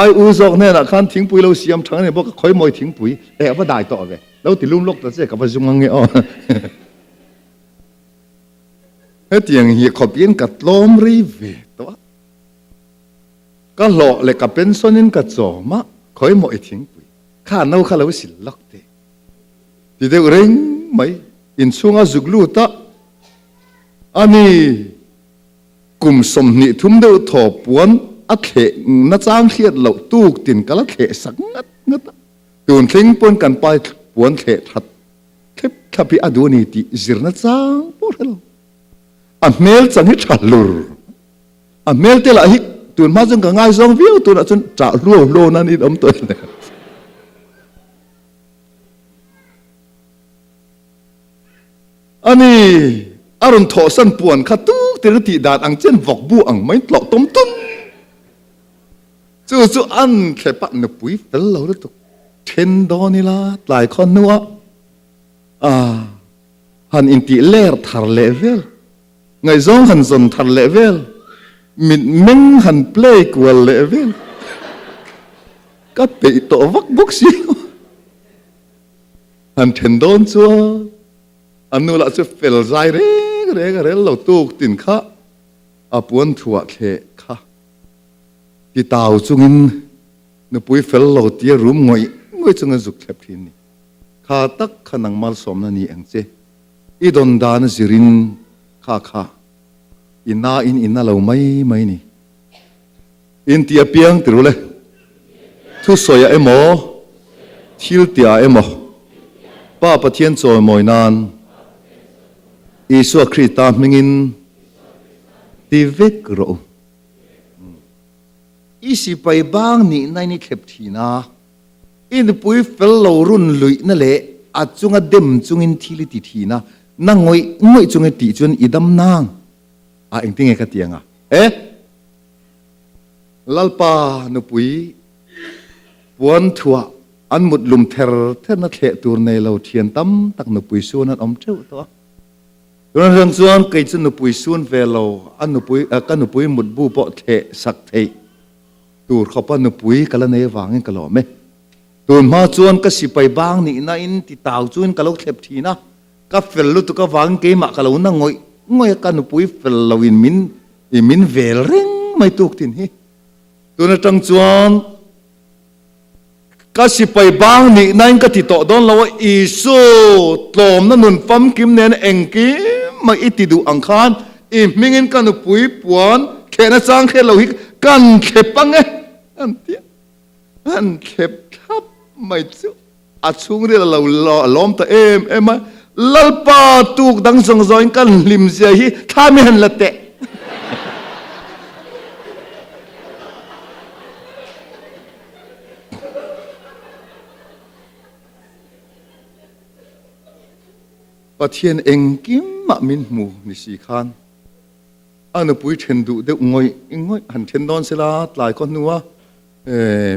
ai u zok ne na khan thing pui lo siam thang ne bok khoi moi thing pui e ba dai to ve lo ti lum lok ta se ka ba zung nge o he tiang hi khopien ka tlom ri ve to ก็หล่อเลยกับเป็นส่วนนี้ก็จ่อมาคอยหมอไอ้ทิ้งปุยข้าเน่าข้าเราสิลักเตที่เด็กเร่งไหมอินช่วงอาจุกลูตะอันนี้กลุ่มสมนิทุ่มเดือดถอปวนอัดเขนัดจ้างเขียดเหล่าตู้ตินกะละเขสักงัดตูนทิ้งปนกันไปปวนเขทัดเข็บขับพี่อดูนี่ตีจิรนัดจ้างปวดเราอันเมลจังหิชัดลุรอันเมลเตละฮิตูนมาจังกังไงซองวิวตูนจนจ่าโลนั่นนี่อมตัวเนี่ยอันนี้อารมณ์ทอสันปวนขัดตู้เตระตีดาดอังเจนวอกบูอังไม่หลอกต้มตุ้นจู่อันแค่ปะนปุยเฟลเราเลยตุกเทนดอนี่ละหลายคนนัวหันอินติเลร์ทาร์เลเวลไงซองหันซนทาร์เลเวลมิดเม้งหันเพลย์กว่าเลเวลก็ไปตัววักบุกซิหันเทนดอนชัวอันนู้นละจะเฟลใจเร่เราตู้ตินข้าปวนถั่วเขะข้าที่ตาวจุงนปุยเฟลเราเตียรุมงอยจุงจุกแคบทีนี่ข้าตักขนังมาสมนันนี่เองเจอีดอนดานสิรินข้าอินน่าเราไม่นี่อินเตียเปียงติรู้เลยทุสอยเอโมทิลเตียเอโมป้าปะเทียนโจมอยนานอิสุคริตามิงินตีเวกโรอิสิไปบ้างนี่ในนี่เข็บทีนะอินปุยเฟลโลรุนลุยนั่นแหละอาจุงเดมจุงอินทีลิติทีนะนั่งงอยจุงติจนอีดำนางเอ็งติงเอกตียงลัลปานปุยปวนทัวอันมุดลุมเทอนัดเขะตัวในเราเทียนตั้มตักนปุยส่วนนั้นอมเจ้าตัวเรื่องส่วนเกิดจากนปุยส่วนเวลาอันนปุยกันนปุยมุดบูปะเทสักเทตัวเขาปนปุยกันละเนวางกันหล่อไหมตัวมาส่วนก็สิไปบ้างนี่นะอินติตาวส่วนกันเราเทปทีนะก็เฟลลุตุก็วางเกมกันเรานั่งงอยกันนปุยเฟลเราอินมินเวลเร่งไม่ตุกตินฮีตัวนั้นจังส่วนก็สิไปบ้างนี่นั่นก็ติดต่อโดนเราอิสุตอมนั่นนุนฟัมกิมเนนเองกิมาอิติดูอังคารมิงินกันปุยปวนแค่นั้นสร้างแค่เราฮิกันเข็บปังไงอันเข็บครับไม่จุอาชุงเรียเราล้อมตัวเอ็มลัลปาตุกดังสงสารกันลิมเสียฮีถ้าไม่เห็นละเตะประเทศเองกิมมามินมูนิสิขานอันปุยเทนดูเด็กงอยหันเทนดอนเสลาหลายคนนัว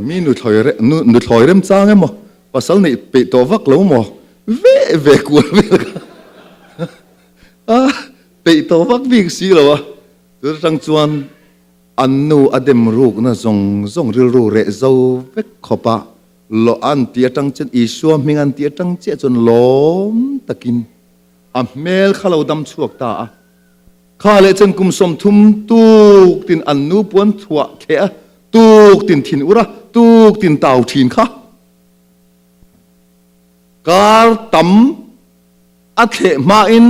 มีนุถอยเริ่มจ้างไงมั้งภาษาในเปิดตัววักแล้วมั้งเวกลัวเวกเปิดตัววักวิ่งสิแล้ววะตัวจังจวนอันนู้อเดมรูกนะจงริรูเรเจ้าเวกขบะโลอันเตียจังเจนอีชัวมิงันเตียจังเจจนล้มตะกินเมลข้าเราดำชวกตาข้าเลยจนกุมสมทุมตูกตินอันนูปวนถั่วแค่ตูกตินถิ่นอุระตูกตินเต่าถิ่นข้าการตำอัดเขมาอิน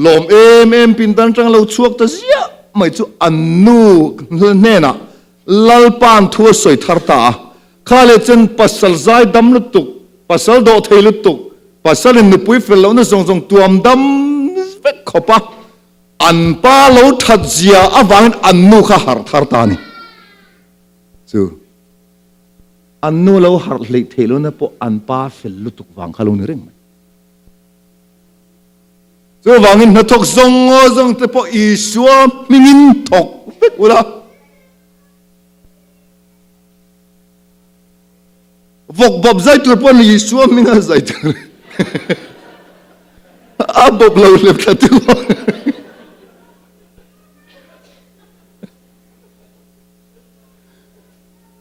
ลมเอ็มปินตันจังเราชวกตาเสียไม่จู่อันนูเน่นะลัลปานทัวสวยทาร์ตาข้าเลยจนปัสสาวะใจดำลุตุกปัสสาวะโดเทลุตุกปัสสาวะนปุยเฟลแล้วนะส่งตัวดำเวกขบะอันป้าเราทัดเสียอวังอันนูข้าหาร์ทาร์ตานี่จู่อันนู้เราหาเล็กเทลุนะพออันป้าเฟลลุตุกวังข้าลุนี่เร่งไหมจู่วังอินนัทกซงแต่พออิชัวมิงินทกเวกุระวกบบใจตัวพออิชัวมิงาใจตัวบบเราเล็บขัดตัว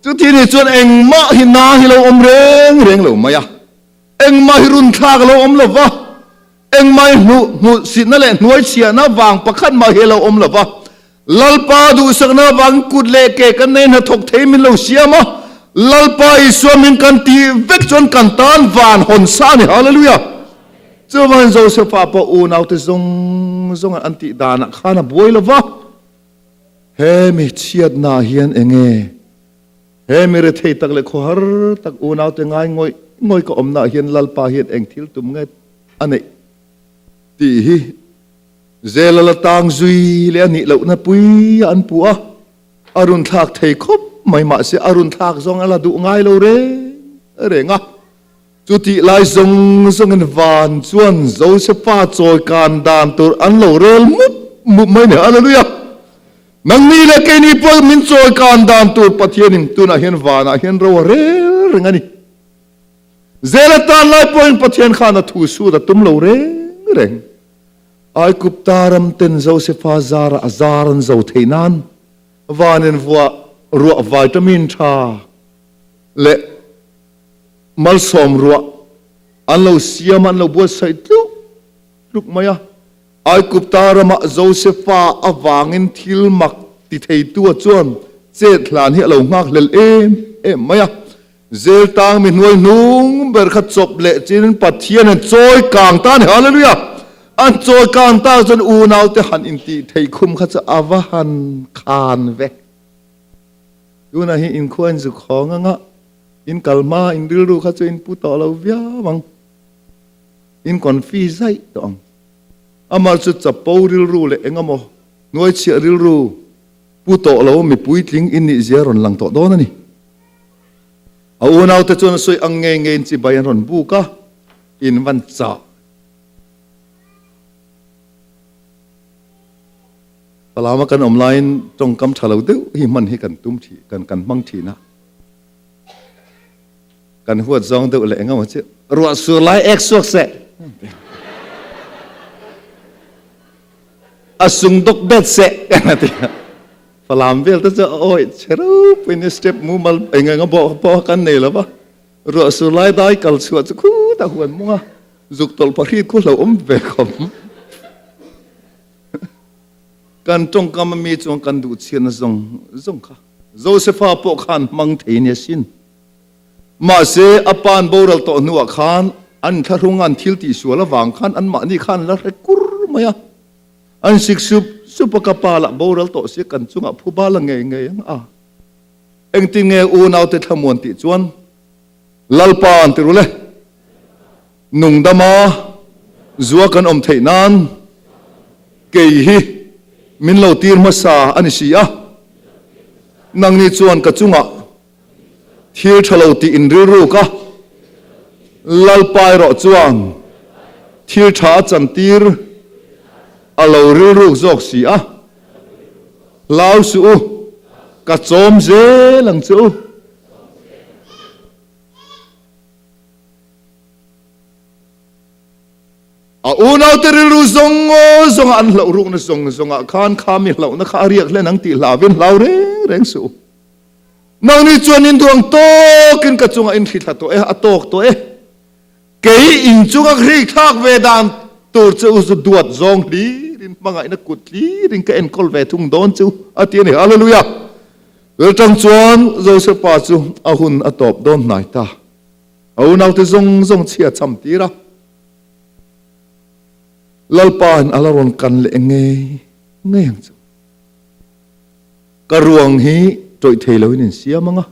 จุดที่นี่จนเองมาหินาหิเราอมเร่งเราไม่อะเองมาหิรุนทากเราอมเราวะเองมาหนูสินั่นแหละหน่วยเชียนะวางประคันมาหิเราอมเราวะ lalpa du sakna bang kut le ke kan nei na thok thei min lo siama lalpa iswa min kan ti vek chon kan tan van hon sa ni hallelujah chuman Joseph pa u nau te zong an ti dana khana boi lova he mi chiat na hian enge he mi re thei tak le khor tak u nau te ngai ngoi ko om na hian lalpa hian eng thil tum nge ane ti hi zelala tang zui le ani lo na pui an puwa arun thak thei khop mai ma se arun thak zong ala du ngai lo re nga chu ti lai zong an van chuan Joseph pa choi kan dan tur an lo rel mu mai ne hallelujah nang ni le ke ni po min choi kan dan tur pathianin tuna hian wana hian ro re ngani zela tan lai point pathian khana thu su da tum lo reng ai kuptaram ten Joseph azara azaran zo theinan vanin vua ruwa vitamin tha le mal som ruwa an lo siam an lo bu sai luk maya ai kuptarama Joseph awangin thil mak ti thei tu chuan che thlan hi lo ngak lel em maya zel tang mi nuai nung ber khat chop le chin pathian an choi kang tan hallelujah an choi kang ta chon u nau te han in ti thei khum kha cha awahan khan ve yuna hi in khuan zu khong nga in kalma in rilru kha chu in pu to lo via bang in confuse ai tong amar chu chapo rilru le engamo noi chi rilru pu to lo mi pui tling in ni zeron lang to don ani a unau te chon soi ang nge chi bayan ron bu ka in van cha palama kan online tong kam thalo de hi man hi kan tum thi kan mang thi na kan huat zong de le engam che ro su lai ek suak se asung dok bet se palam vel ta cha oi chero pin step mu mal engam bo kan nei la ba ro su lai dai kal chu khu ta huan mu zuk tol pari ku lo ve khom kan tong kam mi chong kan du chen zong kha Joseph po khan mang thei ne sin ma se apan boral to nuwa khan an tharungan thil ti suala wang khan an ma ni khan la kur maya an sik sup ka pala boral to se kan chunga phubala nge a eng ti nge u nau te thamon ti chuan lalpan ti rule nung dama zuwa kan om thei nan ke hi min lo tir ma sa ani sia nang ni chuan ka chunga thir thalo ti in ru ka lalpai ro chuan thir tha chan tir alo ru zok sia lau su ka chom ze lang chu a unau te ru zong an lo ru na zong a khan khami lo na kha riak le nang ti lavin lau reng su nang ni chuan in duang to kin ka chunga in thitha to atok to ke in chunga khri thak ve dan tur chu zu duat zong li rin manga ina kut li rin ka en kol ve thung don chu ati ni hallelujah wel tang chuan Joseph pa chu a hun atop don nai ta au nau te zong chia cham ti ra lalpan alaron kan le nge chu ka ruang hi troi thei lo in sia manga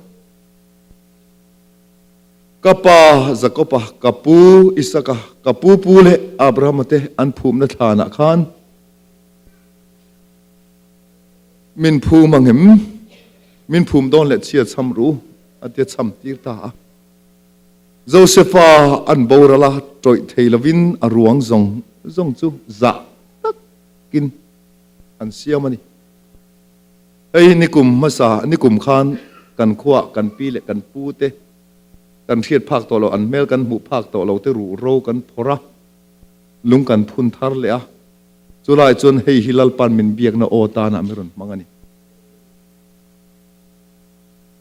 kapa zakopa kapu isaka kapu pule abraham te an phum na thana khan min phu mangem min phum don le chia chamru ate cham tir ta Josepha an borala troi thei lovin aruang zong chu za tak kin an sia mani ei nikum masa nikum khan kan khuwa kan pi le kan pu te kan thiet phak to lo an mel kan mu phak to lo te ru ro kan phora lung kan phun thar le a chulai chon hei hilal pan min biak na o ta na meron mangani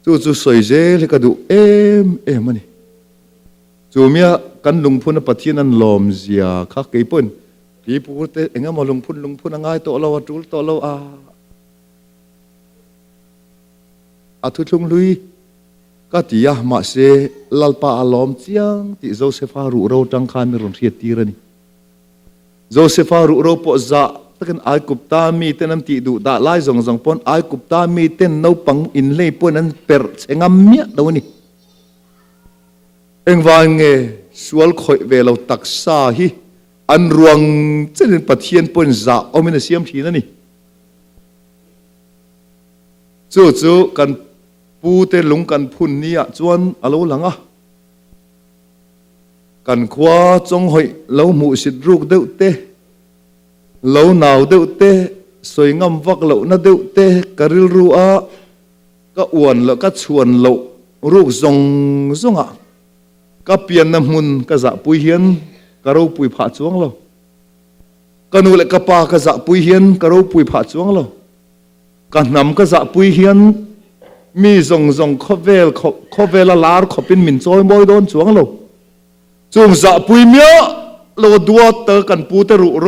chu soi je le ka du em mani chumia kan lung phun pathian an lom zia kha ke pon pi pu te engam lung phun angai to lo tul to lo a อาทุลุงลุยก็ตียมาเสลลปาอลอมเจียงติโจเซฟารุเราจังคานมีรอนเทียตีระนี่โจเซฟารุเราปะจะตะกันไอกุปตามีเต้นน้ำตีดูดาไล่จงปนไอกุปตามีเต้นนปังอินเล่ปนนั้นเปิดเสงามเมียดาวนี่เอ็งวางเงสวลคอยเวลาตักซาฮีอันรวงเจริญปะเทียนปนจะเอามินเสียมทีนั่นนี่จู่ๆกันปูเตลุงกันพุ่นนี่จวนอโลหลังกันขวาจงหอยเราหมู่สิรูกเดือดเตเราหนาวเดือดเตสวยงามวักเราหน้าเดือดเตกริลรัวก็อ้วนแล้วก็ชวนเรารูกซงก็เปลี่ยนน้ำมุนก็จะปุยเฮียนก็เราปุยผาจวงเราก็นูเล็กกระปาก็จะปุยเฮียนก็เราปุยผาจวงเรากันนำก็จะปุยเฮียนมีซงข้อเวลลาร์ข้อเป็นมินซอยบอยโดนจวงเราจงจะปุยเมียเราดัวเตอกันปูเตรุโร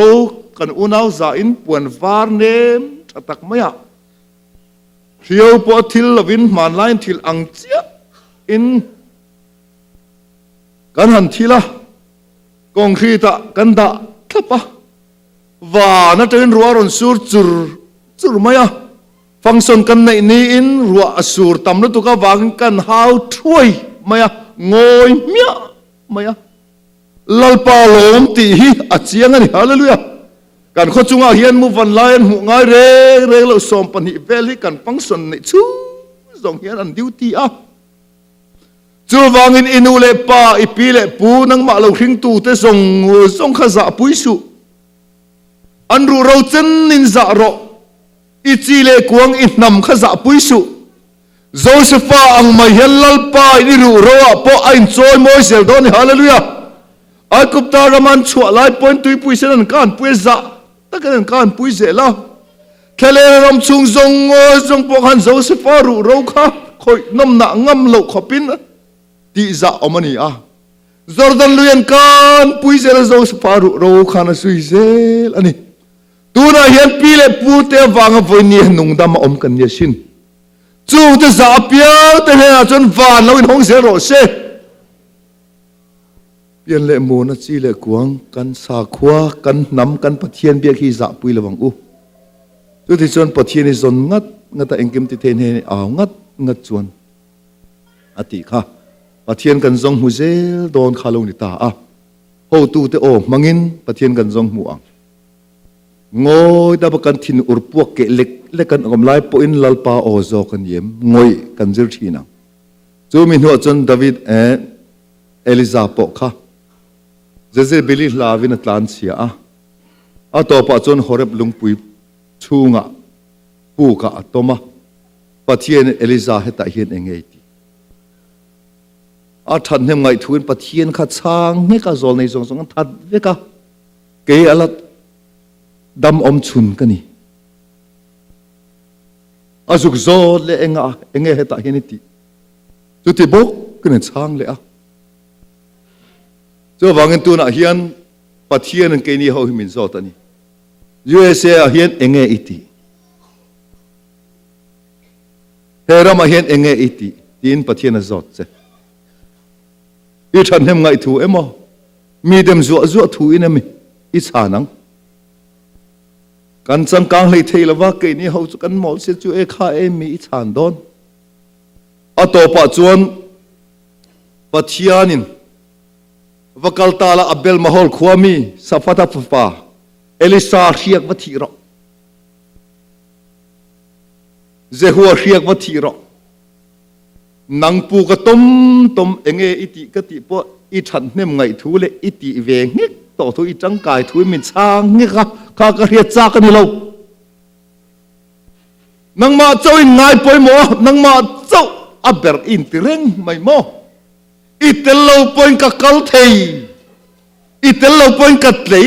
กันอุณาวจะอินปวนฟาร์เนมตักไม่อะเที่ยวปอทิลวินมันไลน์ทิลอังเจียอินกันหันทีละกองขีตะกันดะทับปะว่านั่นจะเป็นรัวรอนสูรจุรไม่อะฟังส่วนกันในนี้อินรัวสูรตำรวจตุกวางกันหาวช่วยไม่อะงอยเมียไม่อะลลปาลมตีฮีอาเจียงนี่ฮาเลลูยากันข้อจุงอาเฮียนมุวันไลน์หูง่ายเร่เราสมปนิเวลิกันฟังส่วนในชูส่งเฮียนอันดิวตีอะจูวางอินูเลปาอีปีเลปูนังมาเราทิ้งตูเตส่งข้าจะปุยสุอันรู้เราเจนนินจะรออีจีเลกวงอินนำข้าจะปุยสุโจเซฟาอังมาเฮลลปาอิรู้เราปออินโซยโมเสลโดนฮาเลลูยาไอกุปตารามันชัวไลปอนตุยปุยเซนันการปุยจะตะกันการปุยเสละแค่เลรำชุงจงปอกหันโจเซฟารู้เราค่ะคอยน้ำหนักงำโลกขบินตีจะอมันนี่จอร์แดนลุยนกันปุยเซลโจเซฟารุโรคานาสุยเซลอันนี้ตัวน่ะเห็นปีเลปูเตวางเอาไว้เนี่ยนุ่งดำมาอมกันเนี่ยชินจู่จะจับเปียแต่เนี่ยจนวานเราอินห้องเสียโรเซเปลี่ยนเลโมนัจีเลกวงกันสาขวากันนำกันปะเทียนเบียขี้จะปุยระวังจู่ที่จนปะเทียนนี่จนงัดแต่เอ็งกิมติเทนเฮนี่งัดจวนอติค่ะปะเทียนกันจงหูเซลโดนคาลงนิตาโหตูเตโอมังอินปะเทียนกันจงหูงอยดับกันทินอุรพวกเกล็กกันกำไลปอินลลปาโอโซกันเยี่ยมงอยกันจิรทีนังจูมินหัวจนดาวิดเอลิซาปกค่ะเจเบลิลาวินตลานเสียต่อปะจนฮอร์บลุงปุยชูงะปูกะตมาปะเทียนเอลิซาเฮตาเฮียนเองไงทันเฮมไงทุนปะเทียนขัดช้างนี่ก็โจลในสงทัดเวกะเกยอลัดดำอมชุนกันนี่จุกโจลเลเองเฮตาเฮนิติจุดที่บกกันช้างเลยจะวางเงินตัวน่ะเฮียนปะเทียนเกนี่เขาหิมินโซตันนี่ USA เฮียนเองอิติเฮรามาเฮียนเองอิติดินปะเทียนโซตเซอีฉันเห็นไงถูเอ็มมีเดมจัวถูอินเอ็มอีชานังกันสังกังเลยเทลว่าเกนี่เขาจะกันหมดเสียจูเอค่ามีอีชานโดนต่อปะจวนปะเทียนินวักลตาละอับเบลมาฮอลขวามีสัฟตาฟุปาเอลิซาเรียกวัติรอเจหัวเรียกวัติรอนังปูกต้มเองอิติกติปออีฉันเนี่ยไงทูเลอิติเวงนิกต่อทูอีจังกายทูมินช้างนิกข้ากระเรียจากกันนี่เรานังมาเจ้าอินไงปอยหมอนังมาเจ้าอับเบร์อินติเร่งไม่หมออีเตลเราปอยกักลเทยอีเตลเราปอยกัดเลย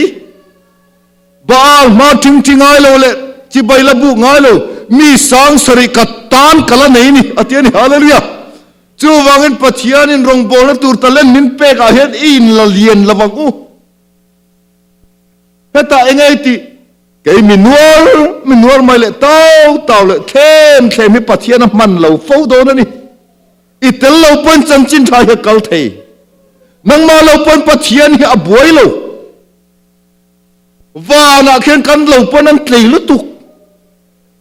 บ้ามาจริงไงเราเลยจีใบละบุไงเรามีสังสริกัดตานกละไหนนี่อาทิตย์นี้ฮาเลลูยาจูวังอินปัจจัยนินรงโบลตูร์ตะเล่นนินเปกอาเฮ็ดอินละเลียนละวังเฮตาเองไงติ cái mình nuôi mày lại tao lại thêm cái bát thiên nó mặn lâu phâu đó nữa nè ít lâu bận chân chín thay cái câu thầy nang mà lâu bận bát thiên thì abuai lâu và na khen căn lâu bận ăn tây lúc tục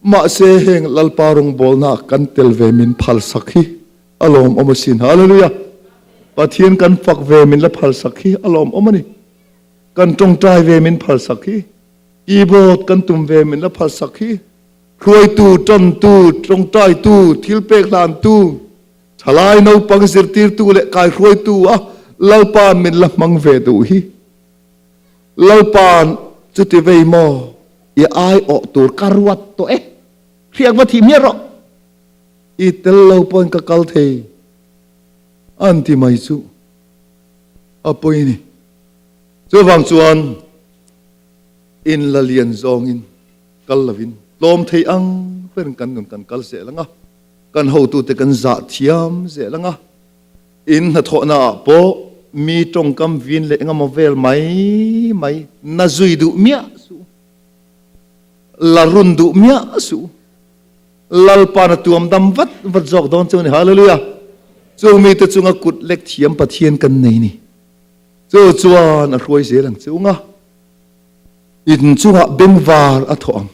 mà sẽ heng lal parung bol na căn tel về mình phal sakhi alom omasin hallelujah bát thiên căn phật về mình là phal sakhi alom omani căn trong trai về mình phal sakhi keyboard căn tụm về mình là phal sakhi khuôi tu tròn tu trong trai tu thil pek lan tu chalai nâu pang zir tir tu lệ kai khuôi tu á lau pan mình là mang về tu hi lau pan chút thì về mò ia ai ở tu karuat to riêng vào thím nhớ rõ ít lau pan cả cal thề anh thì mày chú apoi ni cho vang chuan in la lian zong in kal lavin lom thei ang pen kan nun kan kal se langa kan ho tu te kan za thiam se langa in na tho na po mi tong kam vin le nga movel mai na zui du mia su la run du mia su lal pa na tuam dam vat jok don chu ni hallelujah chu mi te chunga kut lek thiam pathian kan nei ni chu chuan a roi se lang chunga in chunga benwar a thong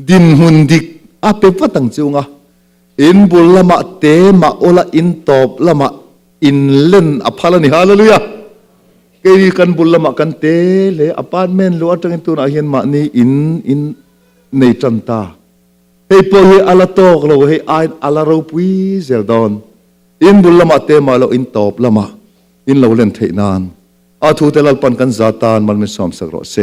din hun dik a pe patang chunga in bul lama te ma ola in top lama in len a phala ni hallelujah ke kan bul lama kan te le apartment lo atang tu na hian ma ni in nei chanta hei po he ala tok lo hei ai ala ro pui zel don in bul lama te ma lo in top lama in lo len thei nan a thu te lal pan kan zatan man me som sak ro se